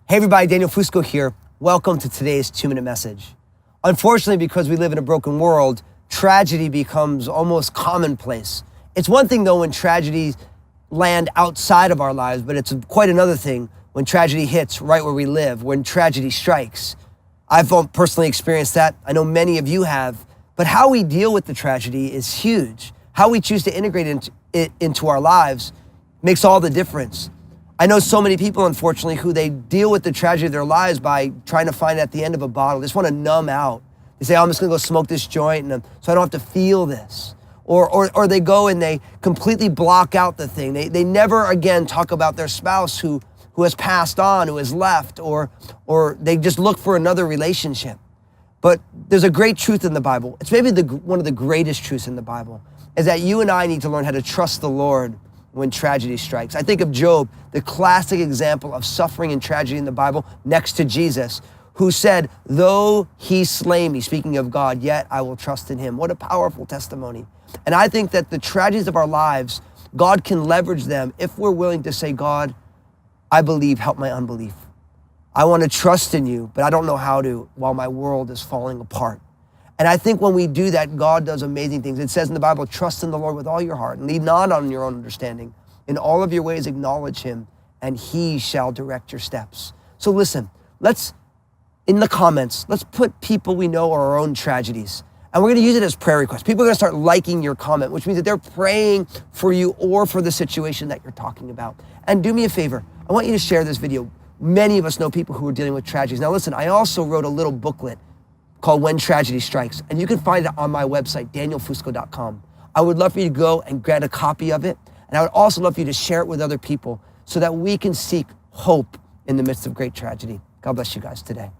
Hey everybody, Daniel Fusco here. Welcome to today's 2-minute message. Unfortunately, because we live in a broken world, tragedy becomes almost commonplace. It's one thing though when tragedies land outside of our lives, but it's quite another thing when tragedy hits right where we live, when tragedy strikes. I've personally experienced that. I know many of you have, but how we deal with the tragedy is huge. How we choose to integrate it into our lives makes all the difference. I know so many people, unfortunately, who they deal with the tragedy of their lives by trying to find at the end of a bottle. They just want to numb out. They say, oh, I'm just going to go smoke this joint so I don't have to feel this. Or they go and they completely block out the thing. They never again talk about their spouse who has passed on, who has left, or they just look for another relationship. But there's a great truth in the Bible. It's maybe one of the greatest truths in the Bible, is that you and I need to learn how to trust the Lord when tragedy strikes. I think of Job, the classic example of suffering and tragedy in the Bible, next to Jesus, who said, though he slay me, speaking of God, yet I will trust in him. What a powerful testimony. And I think that the tragedies of our lives, God can leverage them if we're willing to say, God, I believe, help my unbelief. I want to trust in you, but I don't know how to while my world is falling apart. And I think when we do that, God does amazing things. It says in the Bible, trust in the Lord with all your heart and lean not on your own understanding. In all of your ways, acknowledge him and he shall direct your steps. So listen, in the comments, let's put people we know or our own tragedies. And we're going to use it as prayer requests. People are going to start liking your comment, which means that they're praying for you or for the situation that you're talking about. And do me a favor. I want you to share this video. Many of us know people who are dealing with tragedies. Now listen, I also wrote a little booklet called When Tragedy Strikes. And you can find it on my website, danielfusco.com. I would love for you to go and get a copy of it. And I would also love for you to share it with other people so that we can seek hope in the midst of great tragedy. God bless you guys today.